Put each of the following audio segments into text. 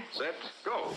Ready, set, go.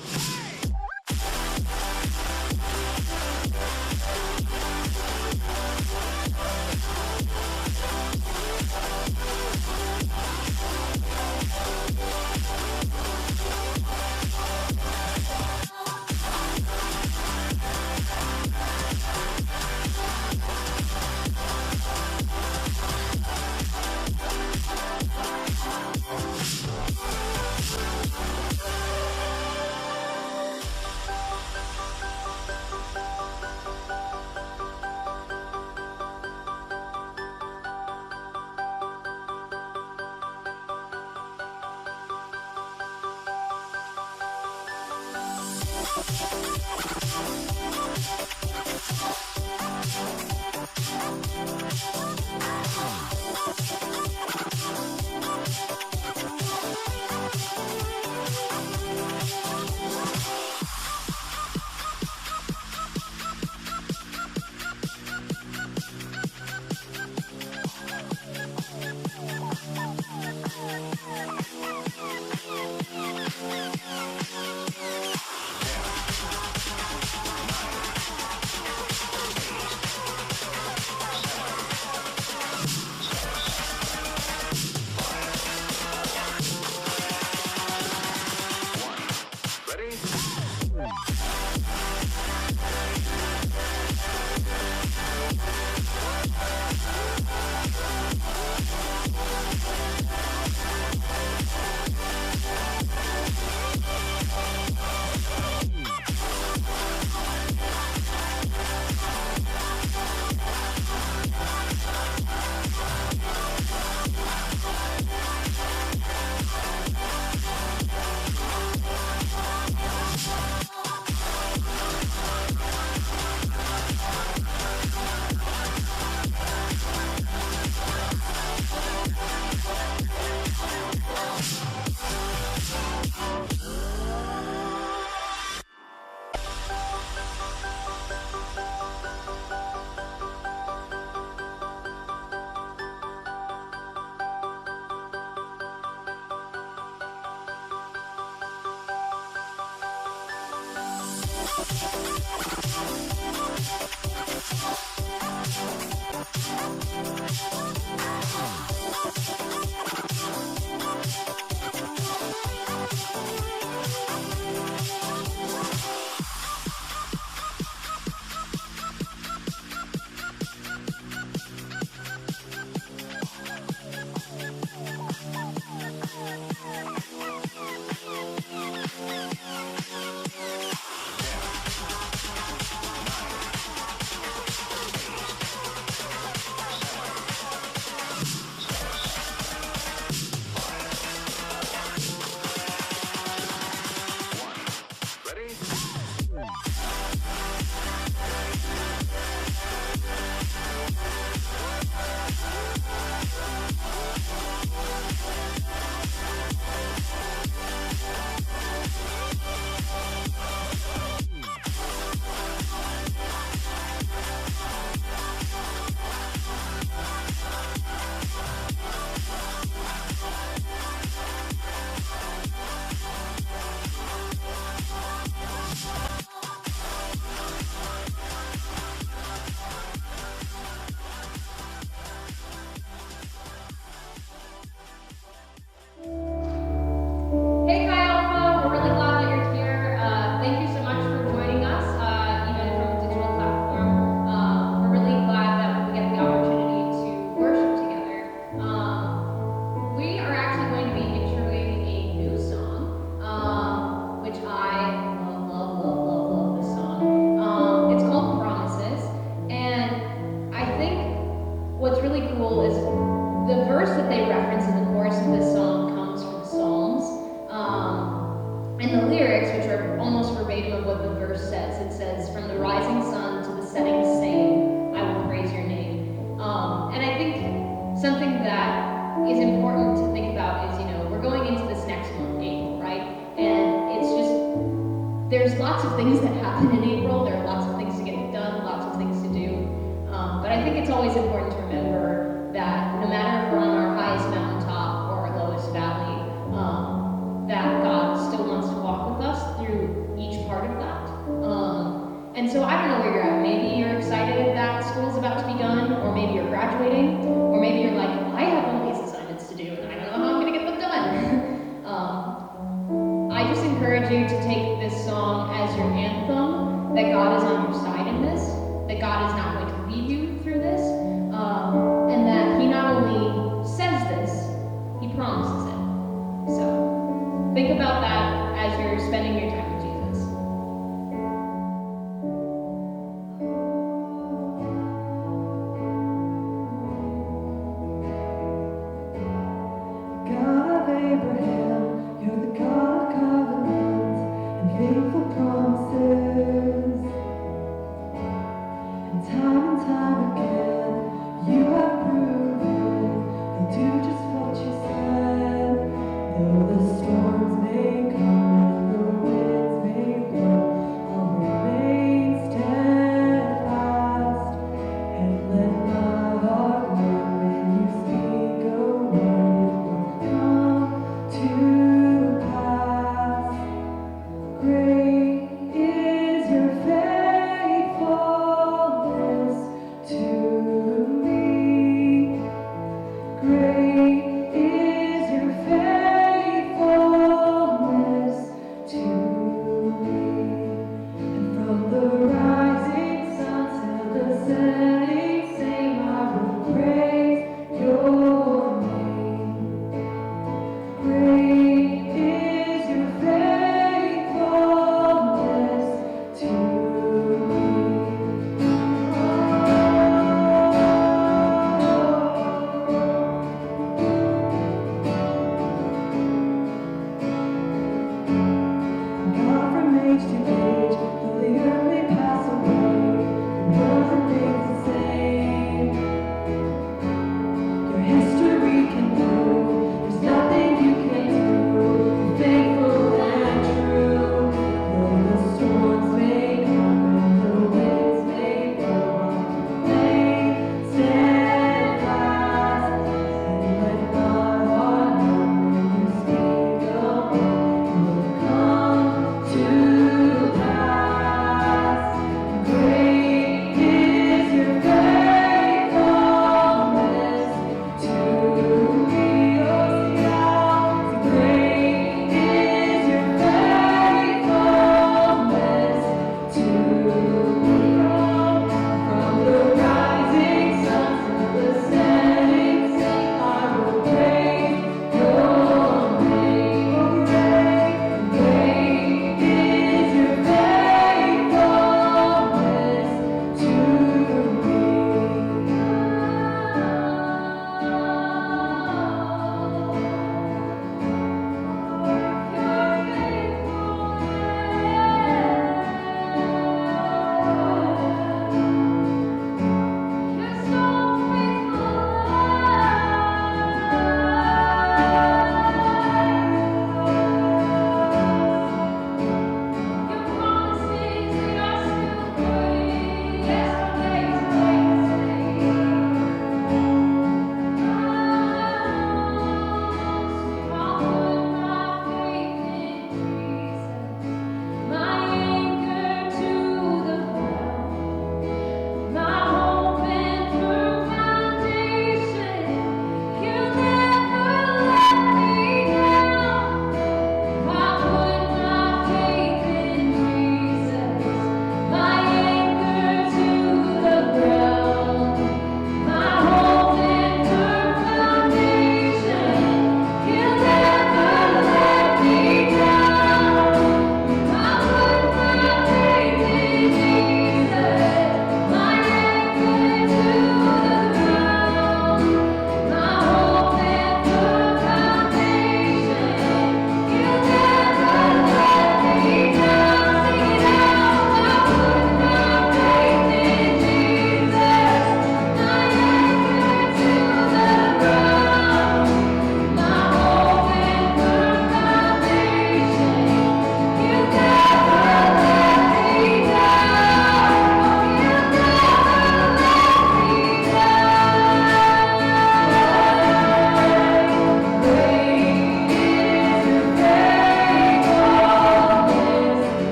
that God still wants to walk so I don't know where you're at. Maybe you're excited that school's about to be done, or maybe you're graduating, or maybe you're like, I have all these assignments to do, and I don't know how I'm going to get them done. I just encourage you to take this song as your anthem, that God is on your side in this, that God is not going to leave you through this, and that He not only says this, He promises it. So think about that as you're spending your time with Jesus. God of Abraham, you're the God of covenants and faithful promises. And time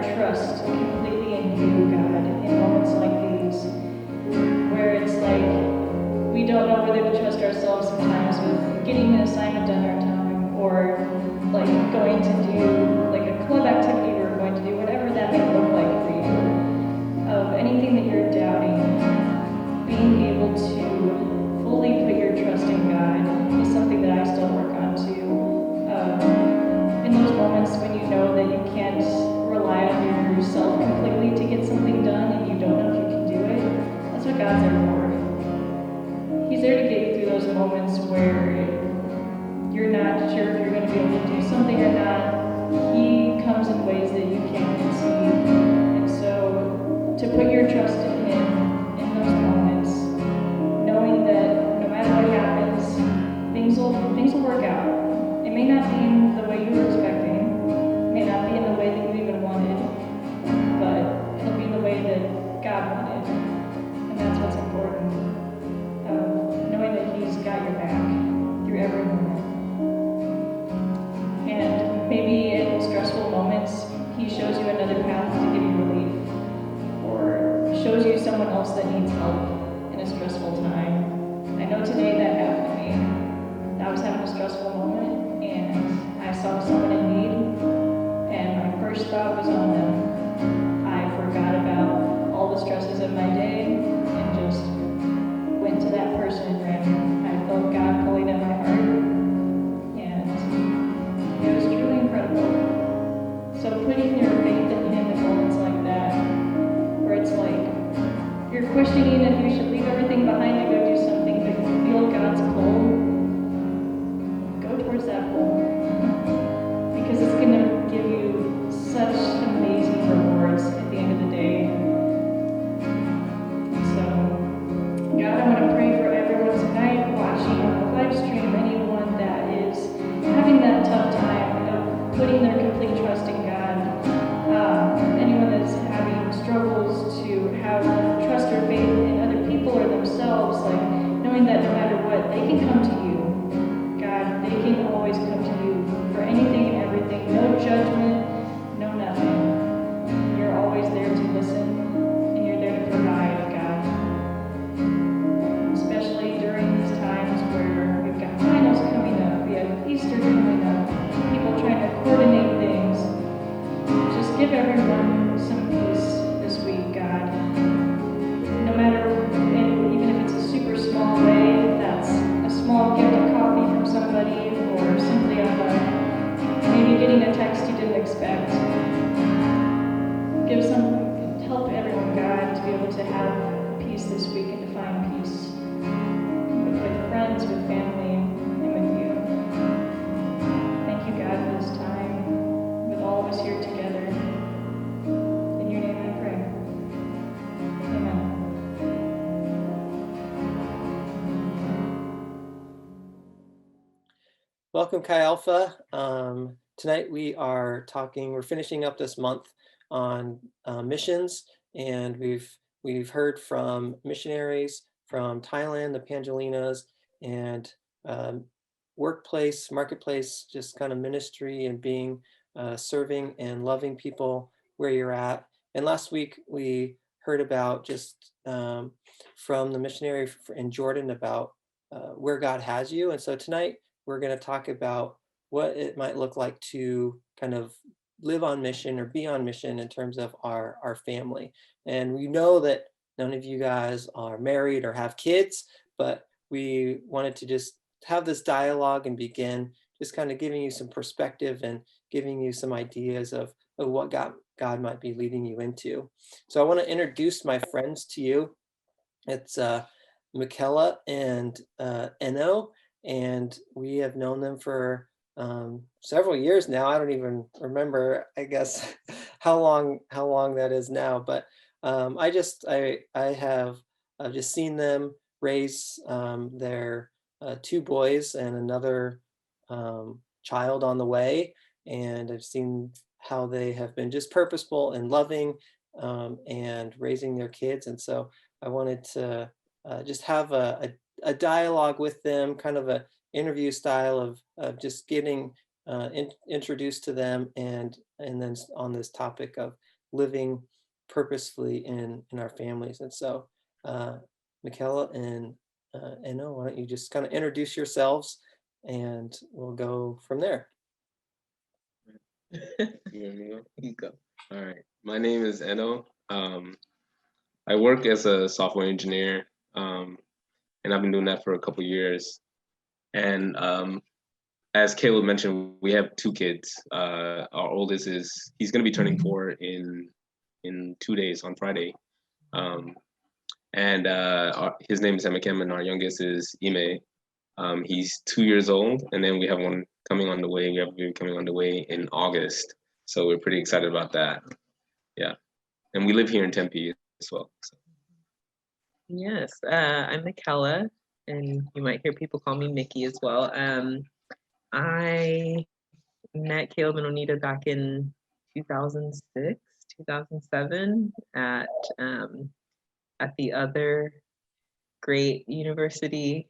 our trust completely in you, God, in moments like these, where it's like we don't know whether to trust ourselves sometimes with getting an assignment done on time, or like going to do like a club activity we're going to do, whatever that may look like for you. Of anything that you're doubting, being able to fully put your trust in God is something that I still work on too. In those moments when you know that you can't rely on yourself completely to get something done and you don't know if you can do it, that's what God's there for. He's there to get you through those moments where you're not sure if you're going to be able to do something or not. He comes in ways that you can't conceive. And so to put your trust in Him in those moments, knowing that no matter what happens, things will work out. It may not be in the way you were expecting, it may not be in the way that you even wanted, but it'll be in the way that God wanted. And that's what's important. Knowing that He's got your back through every moment. And maybe in stressful moments, He shows you another path to give you relief, or shows you someone else that needs help in a stressful time. I know today that happened to me. I was having a stressful moment, and I saw someone in need, and my first thought was on them. I forgot about all the stresses of my day and just went to that person and I felt God pulling at my heart, and it was truly incredible. So putting your faith in Him in moments like that, where it's like you're questioning if you should leave everything behind to go do something, but you feel God's pull, go towards that pull. Because it's going to give you such amazing rewards at the end of the day. So, God, I want to pray for everyone tonight watching on the live stream, anyone that is having that tough time of putting their complete trust in God, anyone that's having struggles to have trust or faith in other people or themselves, like knowing that no matter what, they can come to you. God, they can always come to you for anything and everything, no judgment, no nothing. You're always there to listen, and you're there to provide, God. Especially during these times where we've got finals coming up, we have Easter coming up, people trying to coordinate things. Just give everyone some peace this week, God. No matter, even if it's a super small way, that's a small gift of coffee from somebody, or simply maybe getting a text you didn't expect. Help everyone, God, to be able to have peace this week and to find peace with friends, with family, and with you. Thank you, God, for this time with all of us here together. In your name I pray. Amen. Welcome, Chi Alpha. Tonight we're finishing up this month on missions, and we've heard from missionaries from Thailand, the Pangelinas, and workplace, marketplace, just kind of ministry and being serving and loving people where you're at. And last week we heard about just from the missionary in Jordan about where God has you. And so tonight we're going to talk about what it might look like to kind of live on mission or be on mission in terms of our family. And we know that none of you guys are married or have kids, but we wanted to just have this dialogue and begin just kind of giving you some perspective and giving you some ideas of what God might be leading you into. So I want to introduce my friends to you. It's Michaela and Eno, and we have known them for several years now. I don't even remember, I guess, how long that is now, but I have just seen them raise their two boys and another child on the way, and I've seen how they have been just purposeful and loving and raising their kids. And so I wanted to just have a dialogue with them, kind of a interview style of just getting introduced to them, and then on this topic of living purposefully in our families. And so, Michaela and Enno, why don't you just kind of introduce yourselves, and we'll go from there. You want me to go? You go. All right. My name is Enno. I work as a software engineer, and I've been doing that for a couple years. And as Caleb mentioned, we have 2 kids. Our oldest he's going to be turning 4 in 2 days on Friday. His name is Emikem, and our youngest is Ime. He's 2 years old, and then we have one coming on the way. We have a baby coming on the way in August. So we're pretty excited about that. Yeah. And we live here in Tempe as well. So. Yes, I'm Michaela, and you might hear people call me Mickey as well. I met Caleb and Onita back in 2006, 2007 at the other great university,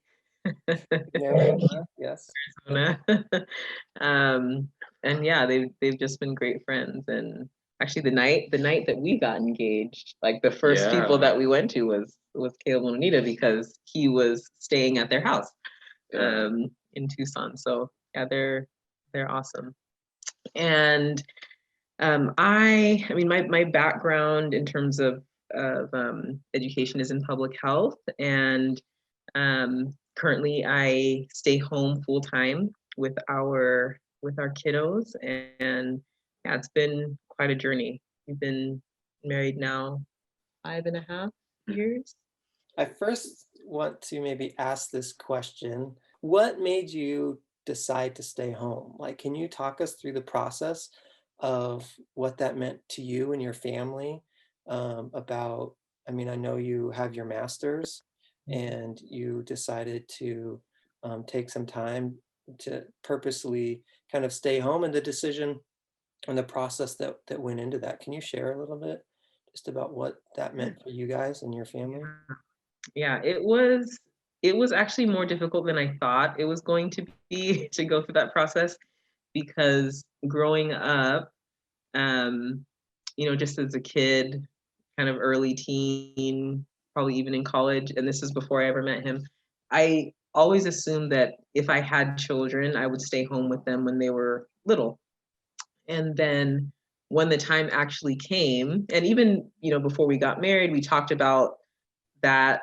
Yes. Arizona. And yeah, they've just been great friends. And actually, the night that we got engaged, like the first people that we went to was Caleb and Onita, because he was staying at their house in Tucson. So yeah, they're awesome. And I mean, my background in terms of education is in public health, and currently I stay home full time with our kiddos, and yeah, it's been quite a journey. We've been married now 5.5 years. I first want to maybe ask this question. What made you decide to stay home? Like, can you talk us through the process of what that meant to you and your family? About, I mean, I know you have your master's and you decided to take some time to purposely kind of stay home, and the decision and the process that went into that. Can you share a little bit just about what that meant for you guys and your family? Yeah, it was actually more difficult than I thought it was going to be to go through that process, because growing up, just as a kid, kind of early teen, probably even in college, and this is before I ever met him, I always assumed that if I had children, I would stay home with them when they were little. And then when the time actually came, and even, before we got married, we talked about that,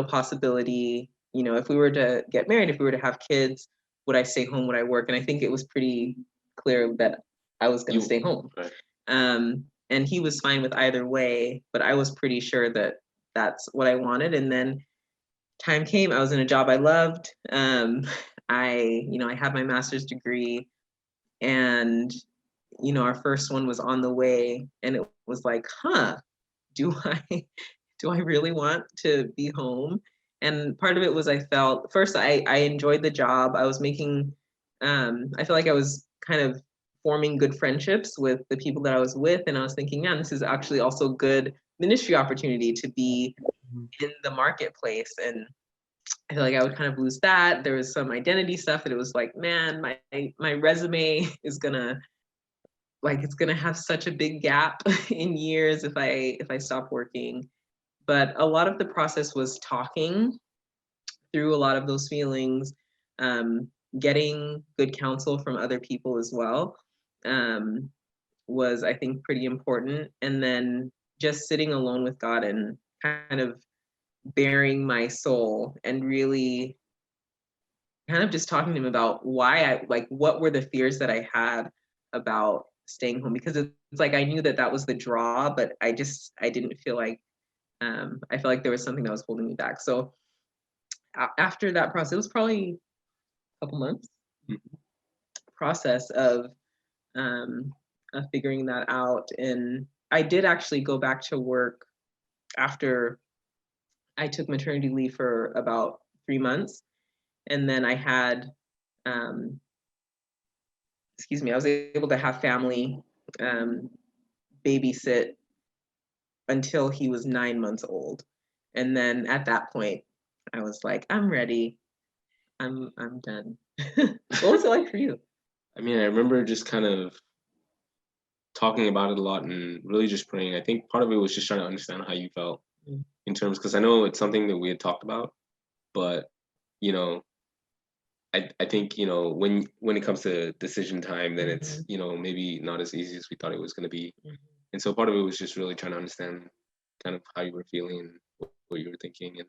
possibility, if we were to get married, if we were to have kids, would I stay home, would I work? And I think it was pretty clear that I was going to stay home. Right. And he was fine with either way, but I was pretty sure that that's what I wanted. And then time came, I was in a job I loved. I had my master's degree, and, our first one was on the way, and it was like, do I really want to be home? And part of it was, I felt, first, I enjoyed the job. I was making, I feel like I was kind of forming good friendships with the people that I was with. And I was thinking, man, this is actually also good ministry opportunity to be in the marketplace. And I feel like I would kind of lose that. There was some identity stuff that it was like, man, my resume is it's gonna have such a big gap in years if I stop working. But a lot of the process was talking through a lot of those feelings, getting good counsel from other people as well, was, I think, pretty important. And then just sitting alone with God and kind of bearing my soul and really kind of just talking to him about why what were the fears that I had about staying home, because it's like I knew that was the draw, but I didn't feel like, I felt like there was something that was holding me back. So after that process, it was probably a couple months process of figuring that out. And I did actually go back to work after I took maternity leave for about 3 months. And then I had, I was able to have family babysit until he was 9 months old. And then at that point, I was like, I'm ready. I'm done. What was it like for you? I mean, I remember just kind of talking about it a lot and really just praying. I think part of it was just trying to understand how you felt Mm. in terms, because I know it's something that we had talked about, but you know, I think, you know, when it comes to decision time, then it's, you know, maybe not as easy as we thought it was going to be. Mhm. And so part of it was just really trying to understand kind of how you were feeling and what you were thinking, and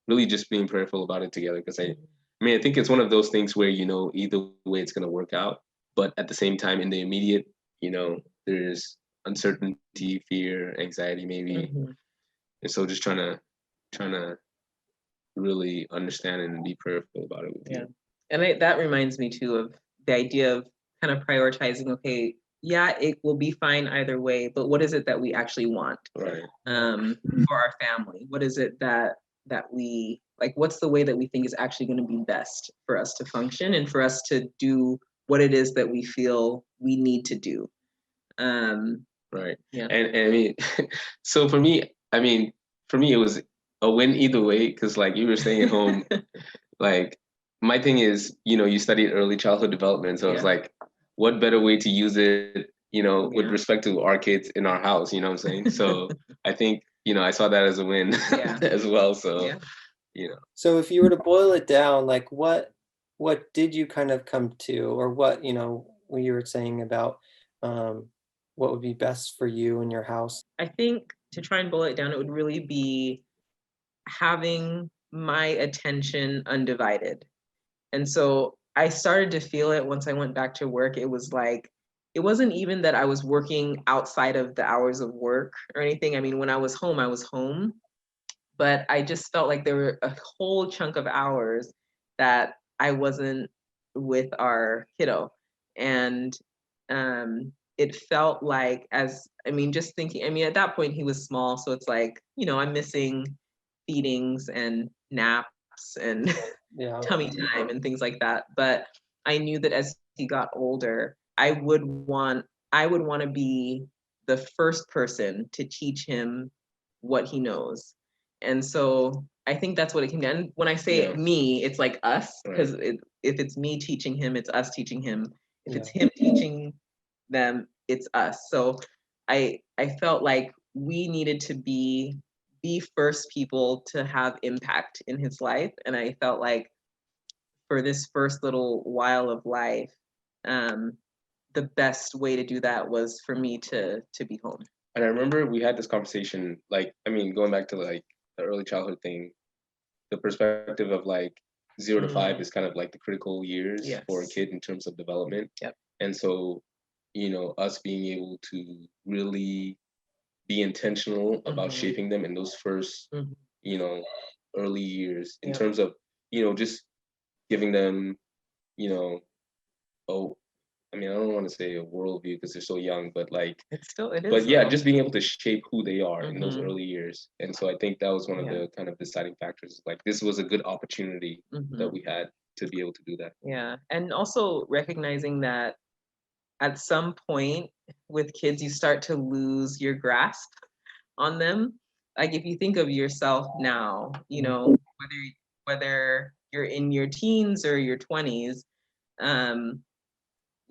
really just being prayerful about it together. Because I mean, I think it's one of those things where, you know, either way it's going to work out, but at the same time, in the immediate, you know, there's uncertainty, fear, anxiety, maybe, Mhm. and so just trying to really understand and be prayerful about it with Yeah. you. And that reminds me too of the idea of kind of prioritizing, okay, yeah, it will be fine either way, but what is it that we actually want Right. for our family? What is it that we like, what's the way that we think is actually going to be best for us to function and for us to do what it is that we feel we need to do? Right. Yeah. And I mean, so for me, I mean, for me, it was a win either way, because like you were staying at home, like my thing is, you know, you studied early childhood development. So it's Yeah. like, what better way to use it, you know, with Yeah. respect to our kids in our house, you know what I'm saying? So I think, you know, I saw that as a win Yeah. as well. So, Yeah. you know, So if you were to boil it down, like what did you kind of come to, or what, you know, when you were saying about um, what would be best for you and your house? I think to try and boil it down, it would really be having my attention undivided. And so I started to feel it once I went back to work. It was like, it wasn't even that I was working outside of the hours of work or anything. I mean, when I was home, but I just felt like there were a whole chunk of hours that I wasn't with our kiddo. And it felt like, I mean, just thinking, I mean, at that point he was small. So it's like, you know, I'm missing feedings and naps and Yeah. tummy time and things like that. But I knew that as he got older, I would want to be the first person to teach him what he knows. And so I think that's what it came down. And when I say Yeah. me, it's like us, Right. because if it's me teaching him, it's us teaching him. If Yeah. it's him teaching them, it's us. So I felt like we needed to be the first people to have impact in his life. And I felt like for this first little while of life, um, the best way to do that was for me to be home. and I remember we had this conversation, like, I mean, going back to like the early childhood thing, the perspective of like 0 to 5 is kind of like the critical years for a Yes. kid in terms of development. Yep. And so, you know, us being able to really be intentional about Mhm. shaping them in those first, Mhm. you know, early years in Yep. terms of, you know, just giving them, you know, oh, I mean, I don't want to say a worldview because they're so young, but like, It is. but yeah, though. just being able to shape who they are in those Mhm. early years. And so I think that was one of Yeah. the kind of deciding factors. Like, this was a good opportunity Mhm. that we had to be able to do that. Yeah. And also recognizing that at some point with kids, you start to lose your grasp on them. Like if you think of yourself now, you know, whether you're in your teens or your 20s, um,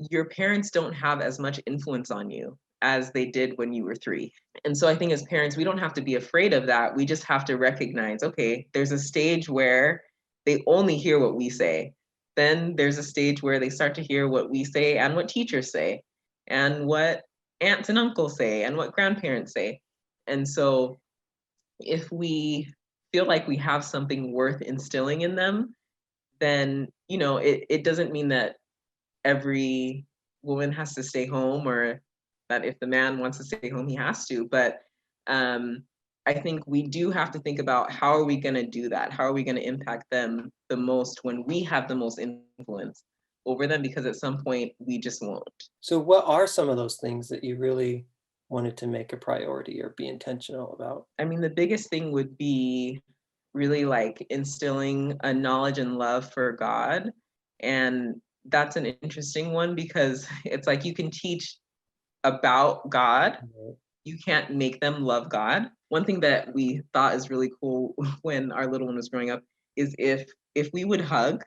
your parents don't have as much influence on you as they did when you were 3. And so I think as parents, we don't have to be afraid of that. We just have to recognize, okay, there's a stage where they only hear what we say. Then there's a stage where they start to hear what we say and what teachers say and what aunts and uncles say and what grandparents say. And so if we feel like we have something worth instilling in them, then, you know, it doesn't mean that every woman has to stay home or that if the man wants to stay home, he has to. But I think we do have to think about how are we going to do that? How are we going to impact them the most when we have the most influence over them? Because at some point we just won't. So what are some of those things that you really wanted to make a priority or be intentional about? I mean, the biggest thing would be really like instilling a knowledge and love for God. And that's an interesting one because it's like you can teach about God, you can't make them love God. One thing that we thought is really cool when our little one was growing up is if we would hug,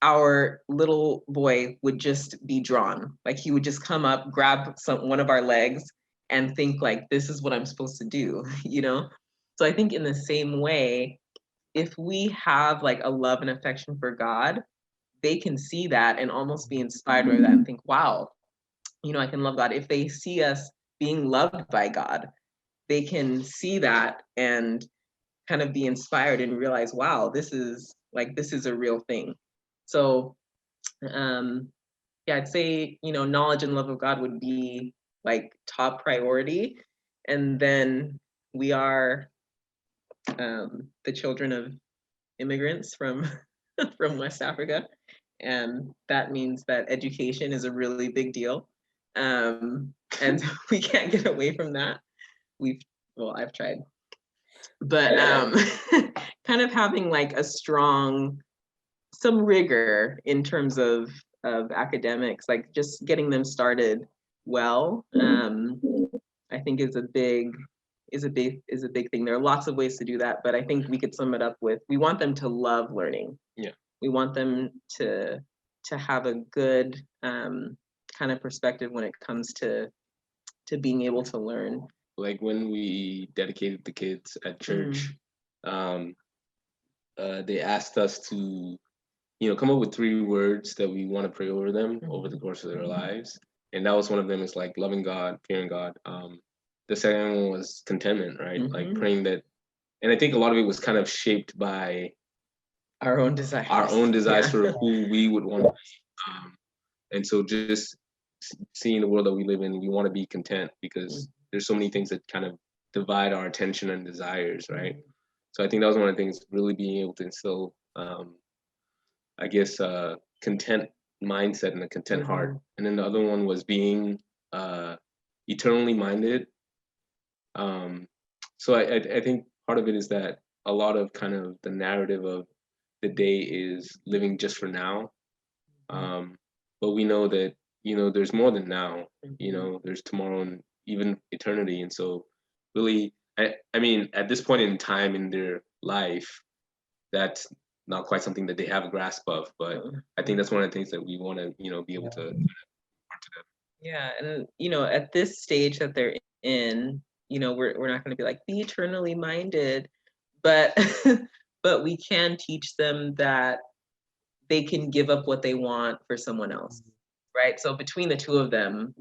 our little boy would just be drawn. Like he would just come up, grab one of our legs and think like, this is what I'm supposed to do, you know? So I think in the same way, if we have like a love and affection for God, they can see that and almost be inspired by that and think, wow, you know, I can love God. If they see us being loved by God, they can see that and kind of be inspired and realize, wow, this is a real thing. So yeah, I'd say, you know, knowledge and love of God would be like top priority. And then we are the children of immigrants from from West Africa. And that means that education is a really big deal. And we can't get away from that. I've tried. But kind of having like some rigor in terms of academics, like just getting them started well, I think is a big thing. There are lots of ways to do that, but I think we could sum it up with, we want them to love learning. Yeah. We want them to have a good kind of perspective when it comes to being able to learn. Like when we dedicated the kids at church, they asked us to, you know, come up with 3 words that we want to pray over them over the course of their lives. And that was one of them, is like loving God, fearing God. The second one was contentment, right? Like praying that, and I think a lot of it was kind of shaped by our own desires. For who we would want to be. And so just seeing the world that we live in, we want to be content because there's so many things that kind of divide our attention and desires, right? So I think that was one of the things, really being able to instill, I guess, content mindset and a content heart. And then the other one was being eternally minded. So I think part of it is that a lot of kind of the narrative of the day is living just for now. But we know that, you know, there's more than now, you know, there's tomorrow and even eternity. And so really, I mean, at this point in time in their life, that's not quite something that they have a grasp of, but I think that's one of the things that we want to, you know, be able to impart to them. Yeah, and you know, at this stage that they're in, you know, we're not going to be like, be eternally minded, but but we can teach them that they can give up what they want for someone else, right? So between the two of them,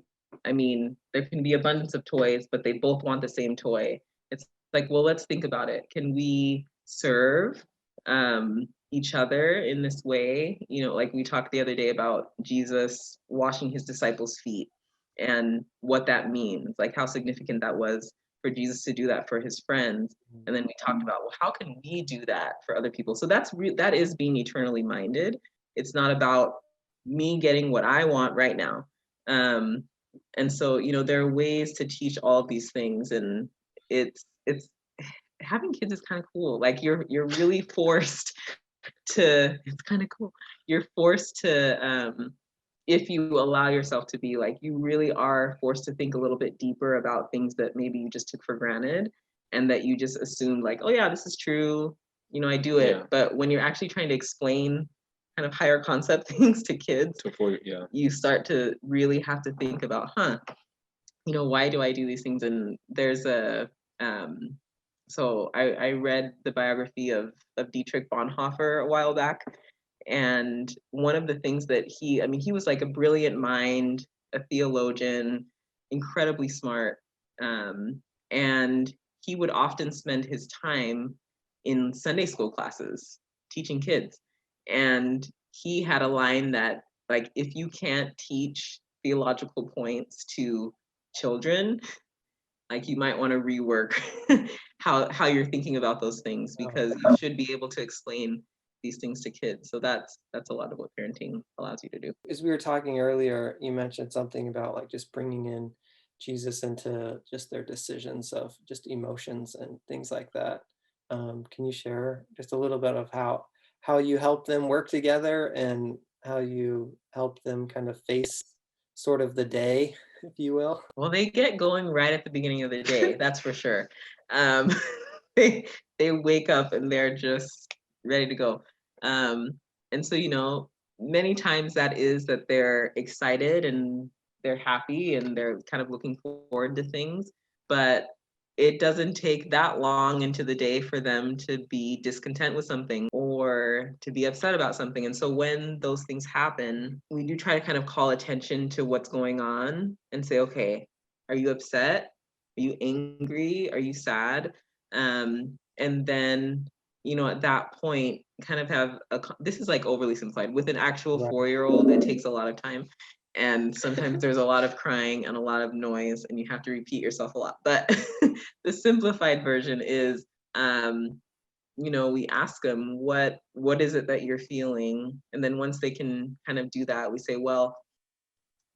I mean, there can be abundance of toys, but they both want the same toy. It's like, well, let's think about it. Can we serve each other in this way? You know, like we talked the other day about Jesus washing his disciples' feet and what that means, like how significant that was for Jesus to do that for his friends. And then we talked about, well, how can we do that for other people? So that is being eternally minded. It's not about me getting what I want right now. And so, you know, there are ways to teach all of these things, and it's having kids is kind of cool. Like you're really forced to, it's kind of cool. You're forced to, if you allow yourself to be, like, you really are forced to think a little bit deeper about things that maybe you just took for granted and that you just assumed like, oh yeah, this is true, you know, I do it. Yeah. But when you're actually trying to explain kind of higher concept things to kids, you start to really have to think about, you know, why do I do these things? And there's a, so I read the biography of Dietrich Bonhoeffer a while back. And one of the things that he was like a brilliant mind, a theologian, incredibly smart. And he would often spend his time in Sunday school classes teaching kids. And he had a line that, like, if you can't teach theological points to children, like, you might want to rework how you're thinking about those things, because you should be able to explain these things to kids. So that's a lot of what parenting allows you to do. As we were talking earlier, you mentioned something about like just bringing in Jesus into just their decisions of just emotions and things like that. Can you share just a little bit of how you help them work together and how you help them kind of face sort of the day, if you will? Well, they get going right at the beginning of the day, that's for sure. They wake up and they're just ready to go. And so, you know, many times that is that they're excited and they're happy and they're kind of looking forward to things, but it doesn't take that long into the day for them to be discontent with something or to be upset about something. And so when those things happen, we do try to kind of call attention to what's going on and say, okay, are you upset? Are you angry? Are you sad? And then, at that point, kind of have this is like overly simplified. With an actual Right. 4-year-old, it takes a lot of time. And sometimes there's a lot of crying and a lot of noise, and you have to repeat yourself a lot. But the simplified version is, we ask them, what is it that you're feeling? And then once they can kind of do that, we say, well,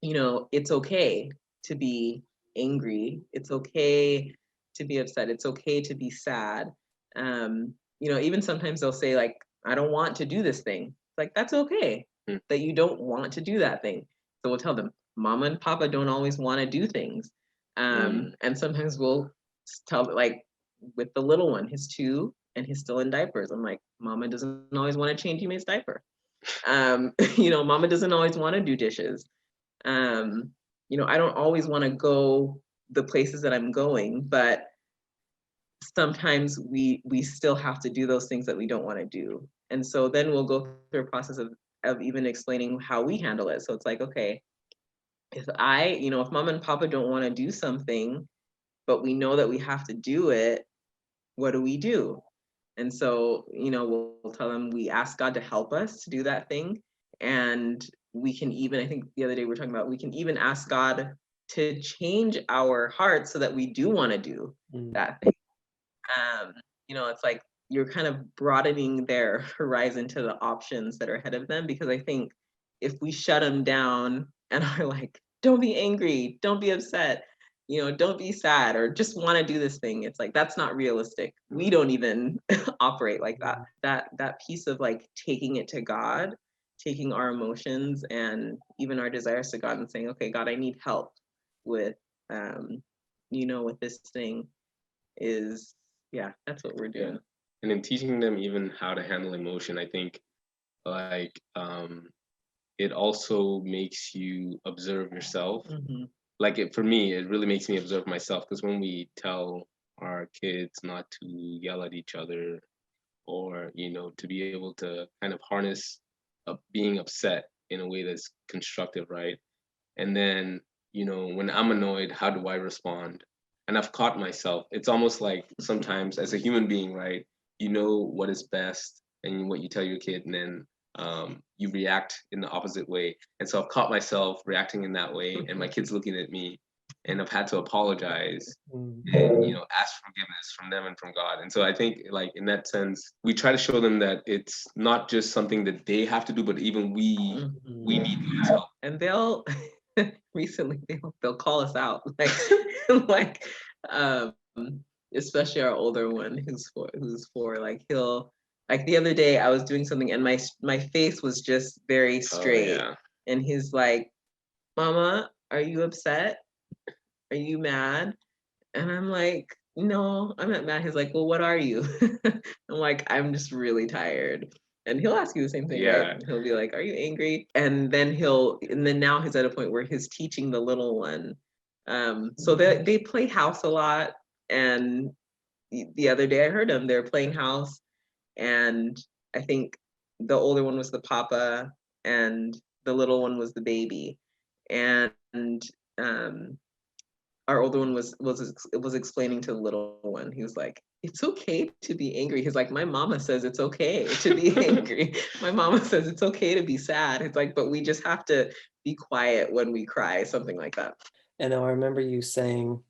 it's okay to be angry. It's okay to be upset. It's okay to be sad. Even sometimes they'll say, like, I don't want to do this thing. Like, that's okay that you don't want to do that thing. So we'll tell them, Mama and Papa don't always want to do things. And sometimes we'll tell, like, with the little one, he's 2 and he's still in diapers. I'm like, Mama doesn't always want to change Yume's diaper. Mama doesn't always want to do dishes. I don't always want to go the places that I'm going, but sometimes we still have to do those things that we don't want to do. And so then we'll go through a process of even explaining how we handle it. So it's like, okay, if Mama and Papa don't want to do something, but we know that we have to do it, what do we do? And so, we'll tell them we ask God to help us to do that thing. And we can even, I think the other day we were talking about, we can even ask God to change our hearts so that we do want to do that thing. It's like you're kind of broadening their horizon to the options that are ahead of them, because I think if we shut them down and are like, don't be angry, don't be upset, don't be sad, or just want to do this thing, it's like, that's not realistic. We don't even operate like that. That piece of like taking it to God, taking our emotions and even our desires to God and saying, okay, God, I need help with with this thing, is, yeah, that's what we're doing. Yeah. And in teaching them even how to handle emotion, I think like it also makes you observe yourself. Like for me, it really makes me observe myself, because when we tell our kids not to yell at each other, or to be able to kind of harness being upset in a way that's constructive, right? And then when I'm annoyed, how do I respond? And I've caught myself. It's almost like sometimes as a human being, right? You know what is best and what you tell your kid, and then you react in the opposite way. And so I've caught myself reacting in that way, and my kid's looking at me, and I've had to apologize and ask forgiveness from them and from God. And so I think, like, in that sense, we try to show them that it's not just something that they have to do, but even we need God's help. And they'll recently they'll call us out, like especially our older one who's 4, like he'll, like the other day I was doing something and my face was just very straight. And he's like, Mama, are you upset? Are you mad? And I'm like, no, I'm not mad. He's like, well, what are you? I'm like, I'm just really tired. And he'll ask you the same thing, right? He'll be like, are you angry? And then now he's at a point where he's teaching the little one. So they play house a lot. And the other day I heard them, they're playing house. And I think the older one was the papa and the little one was the baby. And our older one was explaining to the little one. He was like, it's okay to be angry. He's like, my mama says it's okay to be angry. My mama says it's okay to be sad. It's like, but we just have to be quiet when we cry, something like that. And I remember you saying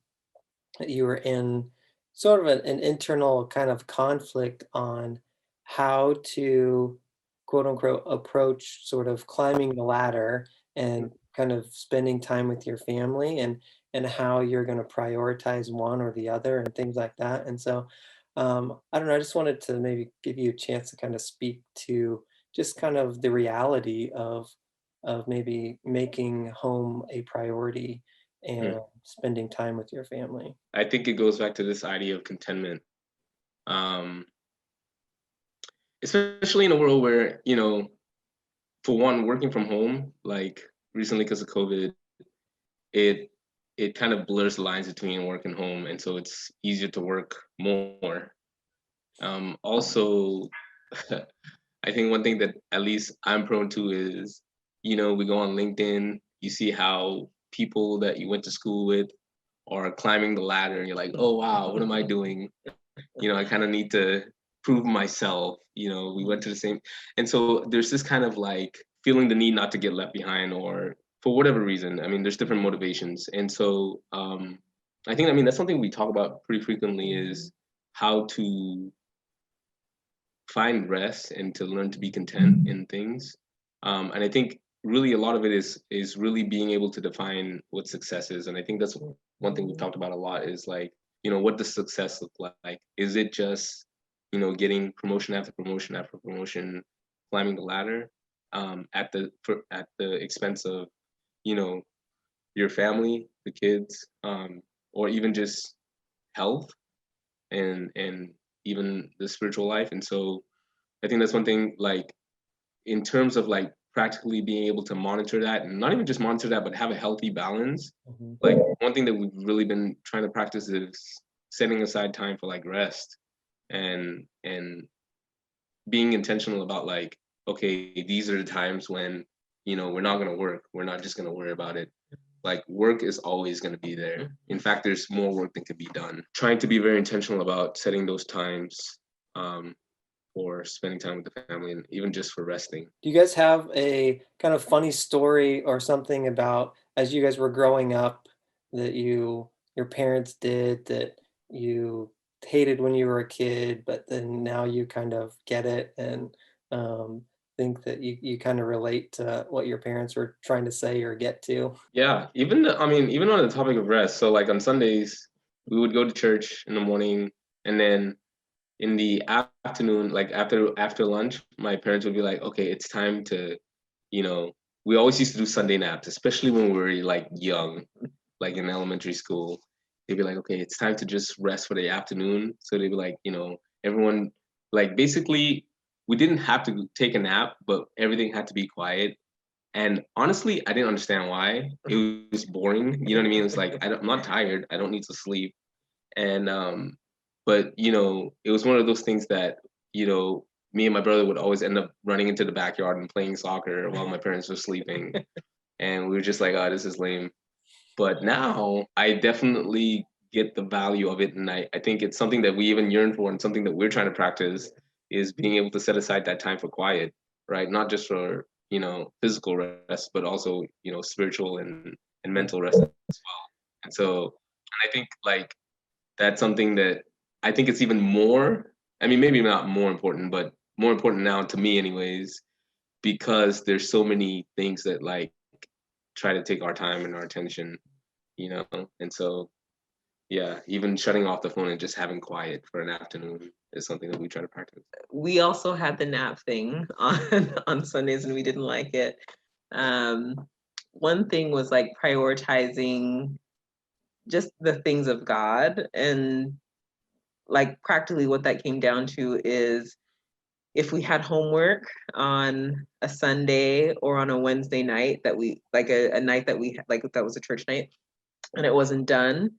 that you were in sort of an internal kind of conflict on how to, quote unquote, approach sort of climbing the ladder and kind of spending time with your family, and how you're going to prioritize one or the other and things like that. And so I don't know, I just wanted to maybe give you a chance to kind of speak to just kind of the reality of maybe making home a priority and spending time with your family. I think it goes back to this idea of contentment. Especially in a world where, for one, working from home, like recently because of COVID, it kind of blurs the lines between work and home, and so it's easier to work more. Also, I think one thing that at least I'm prone to is, we go on LinkedIn, you see how people that you went to school with are climbing the ladder, and you're like, oh wow, what am I doing? I kind of need to prove myself. We went to the same, and so there's this kind of like feeling the need not to get left behind, or for whatever reason. I mean, there's different motivations, and so I think, that's something we talk about pretty frequently, is how to find rest and to learn to be content in things. And I think really a lot of it is really being able to define what success is. And I think that's one thing we've talked about a lot, is like, what does success look like? Is it just, getting promotion after promotion after promotion, climbing the ladder at the expense of, your family, the kids, or even just health and even the spiritual life. And so I think that's one thing, like in terms of like practically being able to monitor that, and not even just monitor that, but have a healthy balance. Like one thing that we've really been trying to practice is setting aside time for like rest and being intentional about like, okay, these are the times when, we're not going to work. We're not just going to worry about it. Like work is always going to be there. In fact, there's more work that could be done. Trying to be very intentional about setting those times for spending time with the family, and even just for resting. Do you guys have a kind of funny story or something about as you guys were growing up that your parents did that you hated when you were a kid, but then now you kind of get it and think that you kind of relate to what your parents were trying to say or get to? Yeah, even even on the topic of rest. So like on Sundays, we would go to church in the morning, and then in the afternoon, like after lunch, my parents would be like, okay, it's time to, we always used to do Sunday naps, especially when we were like young, like in elementary school. They'd be like, okay, it's time to just rest for the afternoon. So they'd be like, everyone, like basically we didn't have to take a nap, but everything had to be quiet. And honestly, I didn't understand why. It was boring. You know what I mean? It's like, I'm not tired. I don't need to sleep. And but it was one of those things that me and my brother would always end up running into the backyard and playing soccer while my parents were sleeping, and we were just like, oh, this is lame. But now I definitely get the value of it, and I think it's something that we even yearn for, and something that we're trying to practice, is being able to set aside that time for quiet, right? Not just for physical rest, but also spiritual and mental rest as well. And so, and I think like that's something that I think it's even more, I mean, maybe not more important, but more important now to me anyways, because there's so many things that like try to take our time and our attention, And so, yeah, even shutting off the phone and just having quiet for an afternoon is something that we try to practice. We also had the nap thing on Sundays, and we didn't like it. One thing was like prioritizing just the things of God, and like practically what that came down to is if we had homework on a Sunday or on a Wednesday night that we like a night that we like that was a church night and it wasn't done,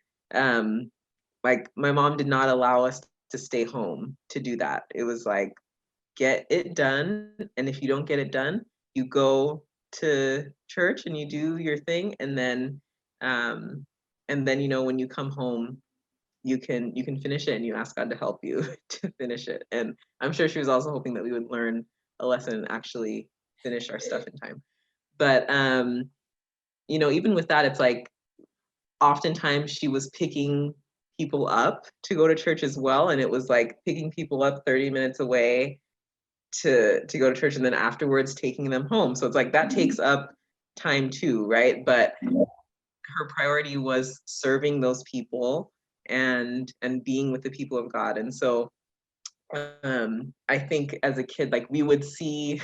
like my mom did not allow us to stay home to do that. It was like, get it done, and if you don't get it done, you go to church and you do your thing, and then when you come home, you can finish it, and you ask God to help you to finish it. And I'm sure she was also hoping that we would learn a lesson and actually finish our stuff in time. But even with that, it's like oftentimes she was picking people up to go to church as well, and it was like picking people up 30 minutes away to go to church, and then afterwards taking them home. So it's like that takes up time too, right? But her priority was serving those people and being with the people of God. And so I think as a kid, like we would see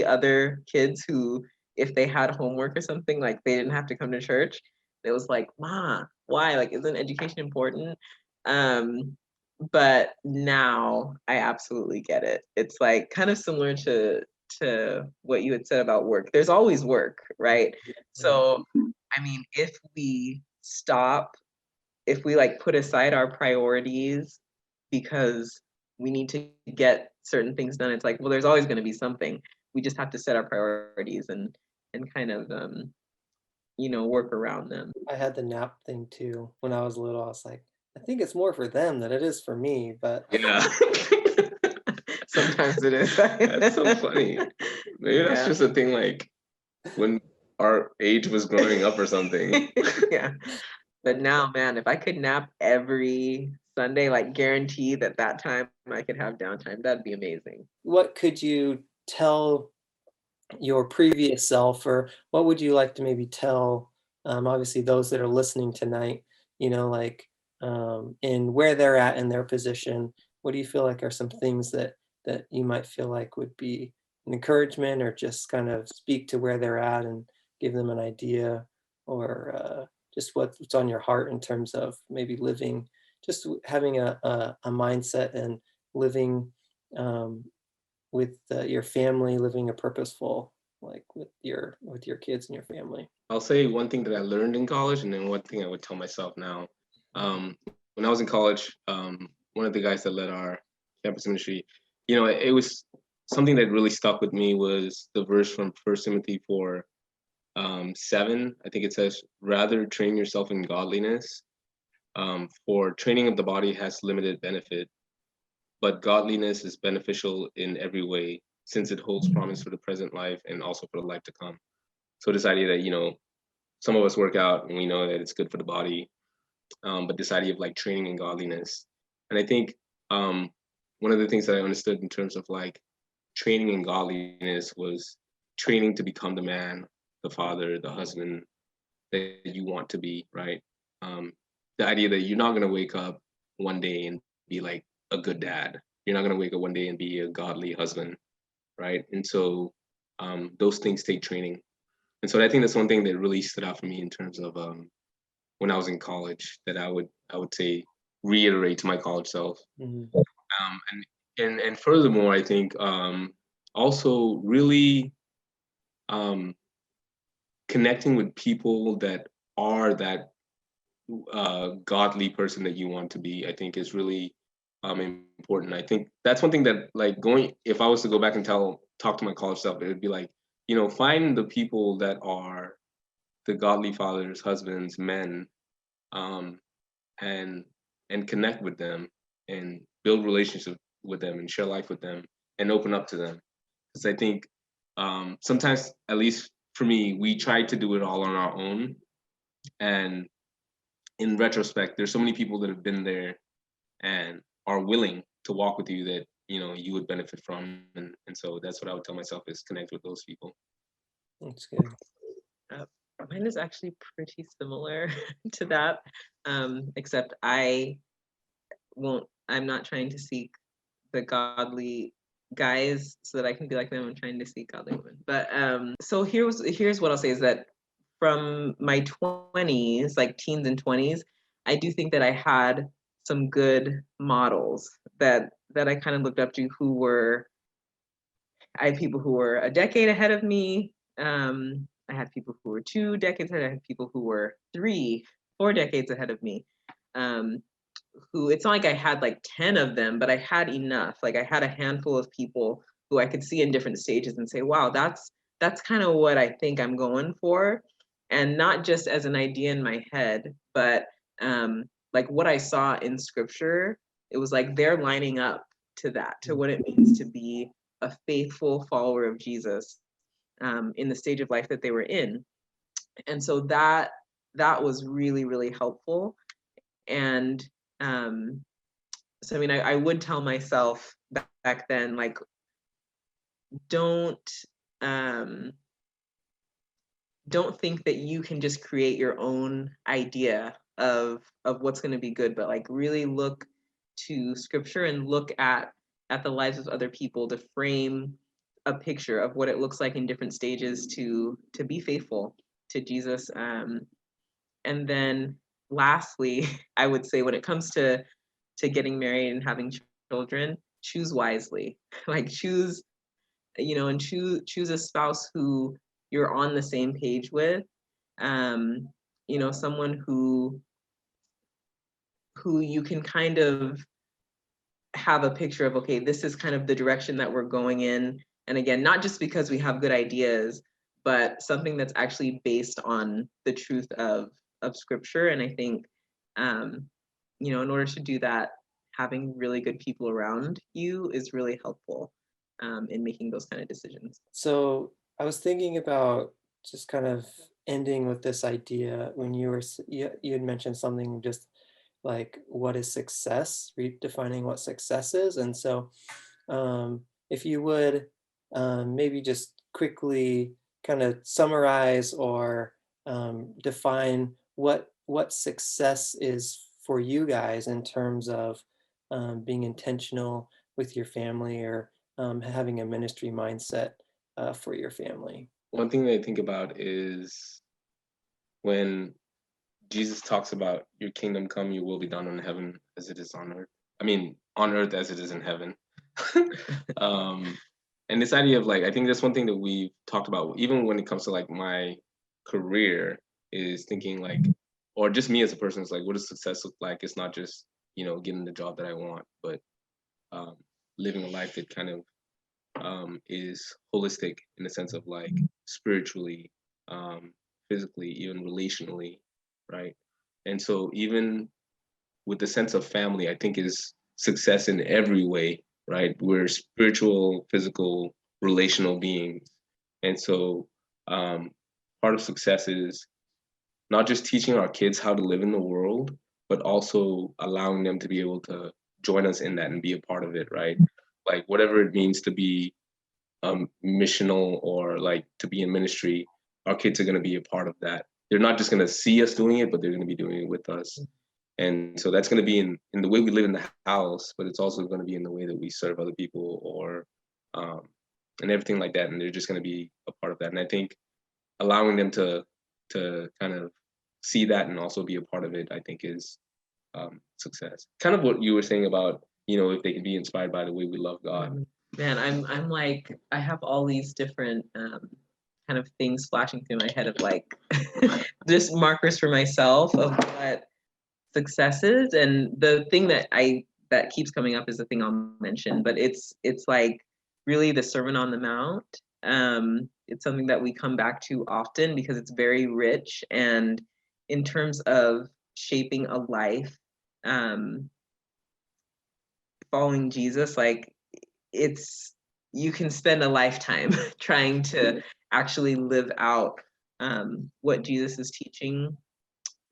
other kids who, if they had homework or something, like they didn't have to come to church. It was like, Ma, why? Like, isn't education important? But now I absolutely get it. It's like kind of similar to to what you had said about work. There's always work, right? So, I mean, if we like put aside our priorities because we need to get certain things done, it's like, well, there's always going to be something. We just have to set our priorities and kind of work around them. I had the nap thing too. When I was little, I was like, I think it's more for them than it is for me, but Yeah. Sometimes it is. That's so funny. Maybe that's Yeah. just a thing like when our age was growing up or something. Yeah. But now, man, if I could nap every Sunday, like guarantee that time I could have downtime, that'd be amazing. what could you tell your previous self, or what would you like to maybe tell, obviously those that are listening tonight, like in where they're at in their position? What do you feel like are some things that you might feel like would be an encouragement, or just kind of speak to where they're at and give them an idea, or just what's on your heart in terms of maybe living, just having a mindset and living with your family, living a purposeful, like with your kids and your family? I'll say one thing that I learned in college, and then one thing I would tell myself now. When I was in college, one of the guys that led our campus ministry, it was something that really stuck with me was the verse from 1 Timothy 4:7. I think it says, "Rather train yourself in godliness, for training of the body has limited benefit, but godliness is beneficial in every way, since it holds promise for the present life and also for the life to come." So this idea that, some of us work out and we know that it's good for the body, but this idea of like training in godliness. And I think one of the things that I understood in terms of like training in godliness was training to become the man, the father, the husband that you want to be, right? The idea that you're not going to wake up one day and be like a good dad. You're not going to wake up one day and be a godly husband, right? And so those things take training. And so I think that's one thing that really stood out for me in terms of when I was in college, that I would say reiterate to my college self. Mhm. And furthermore, I think also really connecting with people that are that godly person that you want to be, I think is really important. I think that's one thing that like if I was to go back and talk to my college self, it would be like, find the people that are the godly fathers, husbands, men, and connect with them and build relationships with them and share life with them and open up to them. Because I think sometimes, at least for me, we try to do it all on our own. And in retrospect, there's so many people that have been there and are willing to walk with you that you would benefit from. And so that's what I would tell myself, is connect with those people. That's good. Mine is actually pretty similar to that, except I'm not trying to seek the godly guys so that I can be like them. I'm trying to seek godly women. But so here's what I'll say is that from my 20s, like teens and 20s, I do think that I had some good models that I kind of looked up to, I had people who were a decade ahead of me. I had people who were 2 decades ahead. I had people who were 3, 4 decades ahead of me. Who, it's not like I had like 10 of them, but I had enough. Like I had a handful of people who I could see in different stages and say, wow, that's kind of what I think I'm going for. And not just as an idea in my head, but like what I saw in scripture, it was like they're lining up to that, to what it means to be a faithful follower of Jesus in the stage of life that they were in. And so that was really, really helpful. And so, I mean, I would tell myself back then, like, don't think that you can just create your own idea of what's going to be good, but like really look to scripture and look at the lives of other people to frame a picture of what it looks like in different stages to be faithful to Jesus. And then lastly, I would say when it comes to getting married and having children, choose wisely. Like choose and choose a spouse who you're on the same page with. Someone who you can kind of have a picture of, okay, this is kind of the direction that we're going in. And again, not just because we have good ideas, but something that's actually based on the truth of scripture. And I think, in order to do that, having really good people around you is really helpful in making those kind of decisions. So I was thinking about just kind of ending with this idea when you had mentioned something just like what is success, redefining what success is. And so if you would maybe just quickly kind of summarize or define what success is for you guys in terms of being intentional with your family or having a ministry mindset for your family. One thing that I think about is when Jesus talks about your kingdom come, your will be done on heaven as it is on earth. I mean, on earth as it is in heaven. And this idea of like, I think that's one thing that we've talked about, even when it comes to like my career, is thinking like, or just me as a person, is like, what does success look like? It's not just, getting the job that I want, but living a life that kind of is holistic in the sense of like spiritually, physically, even relationally, right? And so even with the sense of family, I think is success in every way, right? We're spiritual, physical, relational beings. And so part of success is not just teaching our kids how to live in the world, but also allowing them to be able to join us in that and be a part of it, right? Like whatever it means to be missional or like to be in ministry, our kids are going to be a part of that. They're not just going to see us doing it, but they're going to be doing it with us. And so that's going to be in the way we live in the house, but it's also going to be in the way that we serve other people or and everything like that. And they're just going to be a part of that. And I think allowing them to kind of see that and also be a part of it, I think is success. Kind of what you were saying about, if they can be inspired by the way we love God. Man, I'm like, I have all these different kind of things flashing through my head of like just markers for myself of what success is. And the thing that keeps coming up is the thing I'll mention, but it's like really the Sermon on the Mount. It's something that we come back to often because it's very rich, and in terms of shaping a life, following Jesus, like you can spend a lifetime trying to actually live out what Jesus is teaching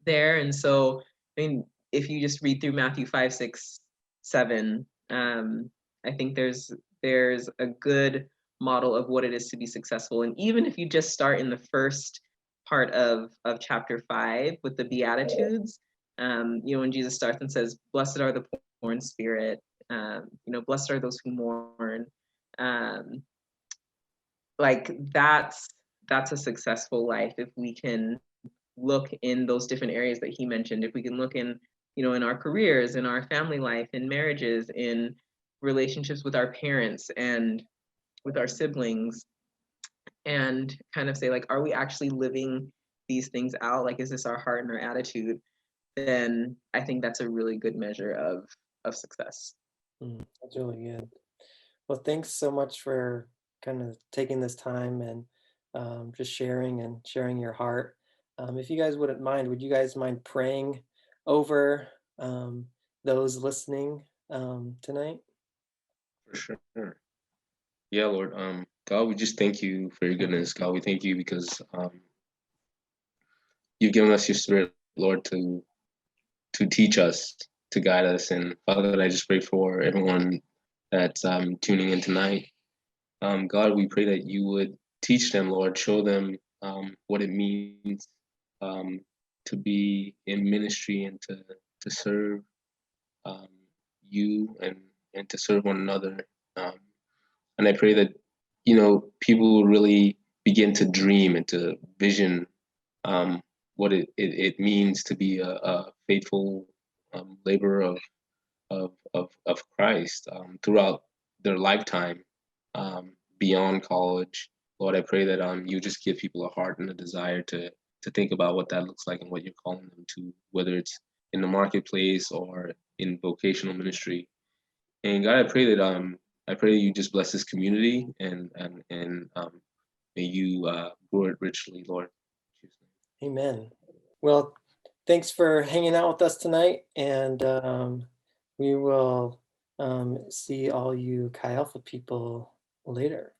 there. And so, I mean, if you just read through Matthew 5, 6, 7, I think there's a good model of what it is to be successful. And even if you just start in the first part of chapter 5 with the Beatitudes, when Jesus starts and says, "Blessed are the poor in spirit," blessed are those who mourn. Like that's a successful life if we can look in those different areas that he mentioned. If we can look in, in our careers, in our family life, in marriages, in relationships with our parents and with our siblings, and kind of say like, are we actually living these things out? Like, is this our heart and our attitude? Then I think that's a really good measure of success. That's really good. Well, thanks so much for kind of taking this time and just sharing your heart. If you guys wouldn't mind, would you guys mind praying over those listening tonight? For sure. Yeah, Lord. God, we just thank you for your goodness. God, we thank you because you've given us your spirit, Lord, to teach us, to guide us. And Father, I just pray for everyone that's tuning in tonight. God, we pray that you would teach them, Lord, show them what it means to be in ministry and to serve you and to serve one another. And I pray that, people will really begin to dream and to vision what it means to be a faithful laborer of Christ throughout their lifetime, beyond college. Lord, I pray that you just give people a heart and a desire to think about what that looks like and what you're calling them to, whether it's in the marketplace or in vocational ministry. And God, I pray that you just bless this community and may you grow it richly, Lord. Amen. Well, thanks for hanging out with us tonight, and we will see all you Chi Alpha people later.